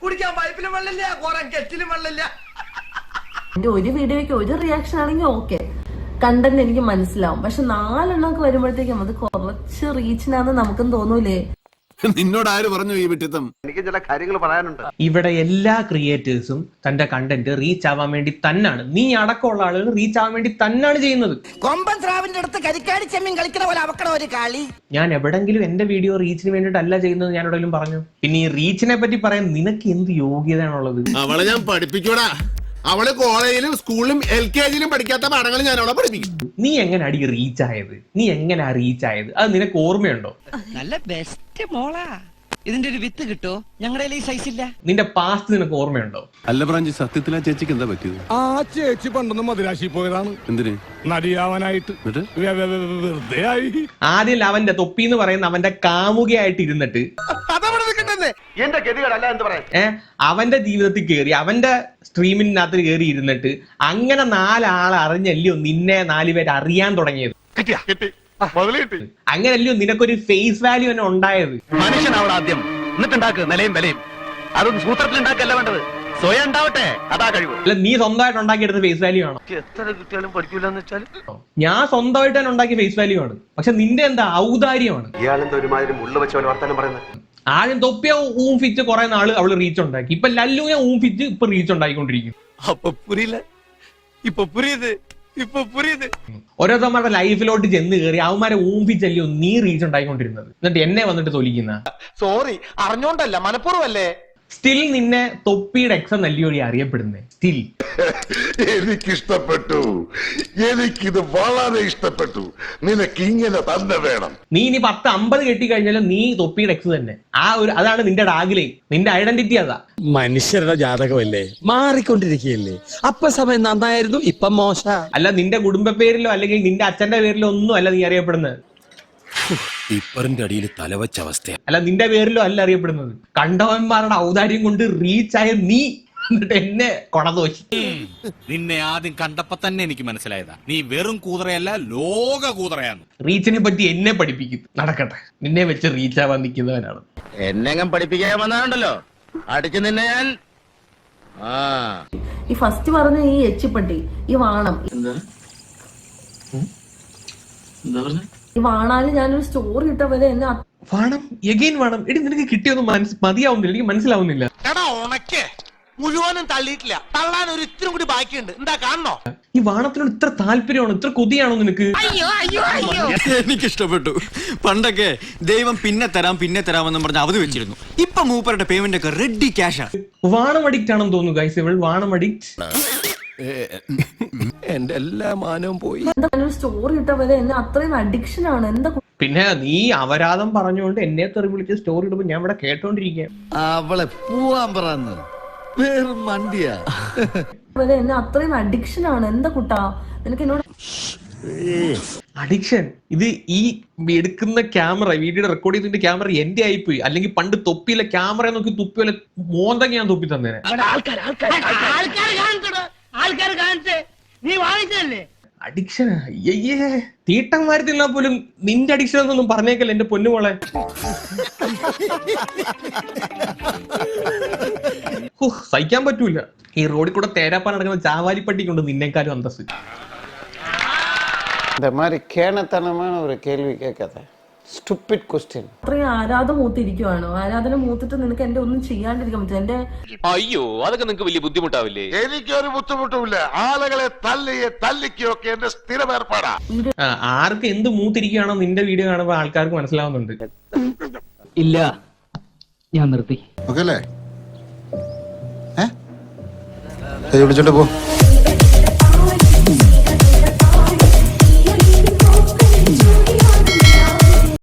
കുടിക്കാൻ പൈപ്പിലും വെള്ളമില്ല, കുറെ കെറ്റിലും വെള്ളമില്ല. എന്റെ ഒരു വീഡിയോയ്ക്ക് ഒരു റിയാക്ഷൻ ആണെങ്കിൽ ഓക്കെ, കണ്ടന്റ് എനിക്ക് മനസ്സിലാവും. പക്ഷെ 4 എണ്ണമൊക്കെ വരുമ്പോഴത്തേക്കും അത് കുറച്ച് റീച്ചിനാന്ന് നമുക്കും തോന്നൂലേ? നിന്നോട് ആര് പറഞ്ഞു ഈ വിട്ടിത്തം? എനിക്ക് ചില കാര്യങ്ങൾ പറയാനുണ്ട്. ഇവിടെ എല്ലാ ക്രിയേറ്റേഴ്സും തന്റെ കണ്ടന്റ് റീച്ച് ആവാൻ വേണ്ടി തന്നാണ്, നീ അടക്കമുള്ള ആളുകൾ റീച്ച് ആവാൻ വേണ്ടി തന്നാണ് ചെയ്യുന്നത്. കൊമ്പൻ സ്രാവിന്റെ അടുത്ത് കരിക്കാടി ചെമ്മീൻ കളിക്കണ പോലെ അവക്കണ ഒരു കളി. ഞാൻ എവിടെങ്കിലും എന്റെ വീഡിയോ റീച്ചിന് വേണ്ടിയിട്ടല്ല ചെയ്യുന്നത് ഞാൻ എവിടെയെങ്കിലും പറഞ്ഞു? പിന്നെ ഈ റീച്ചിനെ പറ്റി പറയാൻ നിനക്ക് എന്ത് യോഗ്യതയാണുള്ളത്? അവളെ ഞാൻ പഠിപ്പിക്കൂടാ. അവള് കോളേജിലും സ്കൂളിലും LKG പഠിക്കാത്ത പാഠങ്ങൾ ഞാൻ അവളെ പഠിപ്പിക്കും. നീ എങ്ങനെ അടി റീച്ച് ആയത്? നീ എങ്ങനെ റീച്ച് ആയത്? അത് നിനക്ക് ഓർമ്മയുണ്ടോ? നല്ല ബെസ്റ്റ് മോളാ. ഇതിന്റെ ഒരു വിത്ത് കിട്ടോ? ഞങ്ങളുടെ ഈ സൈസ് ഇല്ല. നിന്റെ പാസ്റ്റ് നിനക്ക് ഓർമ്മയുണ്ടോ? അല്ല ബ്രാഞ്ച്, സത്യത്തിൽ ആ ചേച്ചിക്ക് എന്താ പറ്റിയത്? ആ ചേച്ചി പണ്ടൊന്നും മദിരാശി പോയതാണ്. എന്തിന്? നടിയാവാനായിട്ട്. വെറുതെ ആയി. ആദ്യം അവന്റെ തൊപ്പി എന്ന് പറയുന്ന അവന്റെ കാമുകയായിട്ട് ഇരുന്നിട്ട് എന്റെ ഗതികളല്ല എന്ത് പറയാൻ. അവന്റെ ജീവിതത്തിൽ കയറി, അവന്റെ സ്ട്രീമിനകത്ത് കയറി ഇരുന്നിട്ട് അങ്ങനെ 4 ആളെ അറിഞ്ഞല്ലയോ നിന്നെ 4 പേര് അറിയാൻ തുടങ്ങിയത്. അങ്ങനല്ലയോ നിനക്കൊരു ഫേസ് വാല്യൂ തന്നെ ഉണ്ടായത്. മനുഷ്യനാവണം ആദ്യം, എന്നിട്ടുണ്ടാക്ക് നിലയും വിലയും. അതൊന്നും സൂത്രത്തിൽ ഉണ്ടാക്കല്ല വേണ്ടത്, സ്വയം ഉണ്ടാവട്ടെ, അതാ കഴിവ്. അല്ല, നീ സ്വന്തമായിട്ട് ഉണ്ടാക്കിയെടുത്ത ഫേസ് വാല്യൂ ആണോ? എത്ര കുട്ടികളും പഠിക്കൂലെന്ന് വെച്ചാൽ ഞാൻ സ്വന്തമായിട്ട് തന്നെ ഉണ്ടാക്കിയ ഫേസ് വാല്യൂ ആണ്. പക്ഷെ നിന്റെ എന്താ ഔദാര്യമാണ്. ഇയാളെന്താ ഒരുമാതിരി മുള്ള വെച്ച പോലെ വർത്താനം പറയുന്നത്. ആദ്യം തൊപ്പിയ ഊംഫിച്ച് കുറെ നാള് അവള് റീച്ച് ഉണ്ടാക്കി. ഇപ്പൊ ലല്ലുവിനെ ഊംഫിച്ച് ഇപ്പൊ റീച്ച് ഉണ്ടായിക്കൊണ്ടിരിക്കും. ഓരോ തവണ ലൈഫിലോട്ട് ചെന്ന് കയറി അവന്മാരെ ഊംഫിച്ചല്ലയോ നീ റീച്ച് ഉണ്ടായിക്കൊണ്ടിരുന്നത്. എന്നിട്ട് എന്നെ വന്നിട്ട് തോലിക്കുന്ന. സോറി, അറിഞ്ഞോണ്ടല്ല, മനഃപൂർവ്വല്ലേ. സ്റ്റിൽ നിന്നെ തൊപ്പിയുടെ എക്സ് നല്ലി വഴി അറിയപ്പെടുന്നേ. സ്റ്റിൽ എനിക്കിഷ്ടപ്പെട്ടു, എനിക്കിത് വളരെ ഇഷ്ടപ്പെട്ടു. നിനക്ക് ഇങ്ങനെ തന്നെ വേണം. നീ ഇനി 10-50 കെട്ടിക്കഴിഞ്ഞാലും നീ തൊപ്പിയുടെ എക്സ് തന്നെ. അതാണ് നിന്റെ ടാഗിലേ, നിന്റെ ഐഡന്റിറ്റി അതാ. മനുഷ്യരുടെ ജാതകമല്ലേ, മാറിക്കൊണ്ടിരിക്കുകയല്ലേ. അപ്പൊ സമയം നന്നായിരുന്നു, ഇപ്പൊ മോശ. അല്ല നിന്റെ കുടുംബ പേരിലോ അല്ലെങ്കിൽ നിന്റെ അച്ഛന്റെ പേരിലോ ഒന്നും അല്ല നീ അറിയപ്പെടുന്നത്. ഇപ്പറിന്റെ അടിയിൽ തലവച്ച അവസ്ഥ. അല്ല നിന്റെ പേരിലോ അല്ല അറിയപ്പെടുന്നത്. കണ്ടവന്മാരുടെ ഔദാര്യം കൊണ്ട് റീച്ചായ നീ എന്നിട്ട് എന്നെ കൊണദോഷി. നിന്നെ ആദ്യം കണ്ടപ്പോ തന്നെ എനിക്ക് മനസ്സിലായതാ, നീ വെറും കൂതറയല്ല, ലോക കൂതറയാണ്. റീച്ചിനെ പറ്റി എന്നെ പഠിപ്പിക്കും. നടക്കട്ടെ, നിന്നെ വെച്ച് റീച്ച് ആവാൻ നിൽക്കുന്നവനാണ്. എന്നെങ്ങും പഠിപ്പിക്കാൻ വന്നാണ്ടല്ലോ അടിച്ചു നിന്നെ ഞാൻ. ഈ ഫസ്റ്റ് പറഞ്ഞ ഈ എച്ചിപ്പട്ടി, ഈ വാണം, ഈ വാണാല് ഞാനൊരു സ്റ്റോറി ഇട്ട പോലെ എന്നെ വേണം എഗെയിൻ വേണം. എടി നിനക്ക് കിട്ടിയൊന്നും മതിയാവുന്നില്ല, എനിക്ക് മനസ്സിലാവുന്നില്ല. എടാ ഉണക്കേ, മുഴുവനും തള്ളിയിട്ടില്ല, തള്ളാൻ ഒരു ഇത്തിരി കൂടി ബാക്കിയുണ്ട്. എന്താ കാണണോ? ഈ വാണത്തിനോട് ഇത്ര താല്പര്യമാണോ, ഇത്ര കൊതിയാണോ നിനക്ക്? എനിക്കിഷ്ടപ്പെട്ടു. പണ്ടൊക്കെ ദൈവം പിന്നെ തരാമെന്ന് പറഞ്ഞ് അവധി വെച്ചിരുന്നു. ഇപ്പൊ മൂപ്പരുടെ പേയ്മെന്റ് ഒക്കെ റെഡി ക്യാഷാ. വാണം അഡിക്റ്റ് ആണെന്ന് തോന്നുന്നു ഗൈസ്. ഇവൾ വാണം അഡിക്റ്റ്. എന്റെ എല്ലാ മാനവും പോയി. ഞാനൊരു സ്റ്റോറി ഇട്ട പോലെ എന്നെ അത്രയും അഡിക്ഷൻ ആണ്. എന്താ പിന്നെ നീ അപരാധം പറഞ്ഞുകൊണ്ട് എന്നെ തെറി വിളിച്ച് സ്റ്റോറി ഇടുമ്പോ ഞാൻ ഇവിടെ കേട്ടോണ്ടിരിക്കുക. അവളെ പോവാൻ പറഞ്ഞു, വേറും മണ്ടിയാ. എന്നെ അത്രയും അഡിക്ഷൻ ആണ്. എന്താ കുട്ടാ നിനക്ക് എന്നോട് അഡിക്ഷൻ? ഇത് ഈ എടുക്കുന്ന ക്യാമറ, വീഡിയോ റെക്കോർഡ് ചെയ്തിന്റെ ക്യാമറ എന്റെ ആയിപ്പോയി. അല്ലെങ്കിൽ പണ്ട് തൊപ്പിയിലെ ക്യാമറ നോക്കി തുപ്പിയല്ലേ മോന്തൊക്കെ ഞാൻ തുപ്പി തന്നേനെ. അഡിക്ഷൻ അയ്യേ, തീട്ടന്മാരത്തില്ല പോലും നിന്റെ അഡിക്ഷൻ എന്നൊന്നും പറഞ്ഞേക്കല്ലേ എന്റെ പൊന്നുമോളെ. സഹിക്കാൻ പറ്റൂല. ഈ റോഡിൽ കൂടെ തേരാപ്പാൻ നടക്കുന്ന ചാവാലിപ്പട്ടിക്കുണ്ട് നിന്നെക്കാരും അന്തസ്. இந்த மாதிரி கேனத்தனமான ஒரு கேள்வி கேட்காத. Stupid question. അത്രയും ആരാധന മൂത്തിരിക്കുവാണോ? ആരാധന മൂത്തിട്ട് നിനക്ക് എന്റെ ഒന്നും ചെയ്യാണ്ടിരിക്കാൻ പറ്റും. എന്റെ അയ്യോ, അതൊക്കെ നിങ്ങൾക്ക് വലിയ ബുദ്ധിമുട്ടാവില്ലേ? എനിക്കൊരു ബുദ്ധിമുട്ടുമില്ല. ആളുകളെ തല്ലിക്കൊക്കെ എന്റെ സ്ഥിരം ഏർപ്പാടാ. ആർക്ക് എന്ത് മൂത്തിരിക്കുകയാണോ നിന്റെ വീഡിയോ കാണുമ്പോൾ ആൾക്കാർക്ക് മനസ്സിലാവുന്നുണ്ട്. ഇല്ല, ഞാൻ നിർത്തി. ഓക്കെ അല്ലേ? വിളിച്ചോണ്ട് പോ.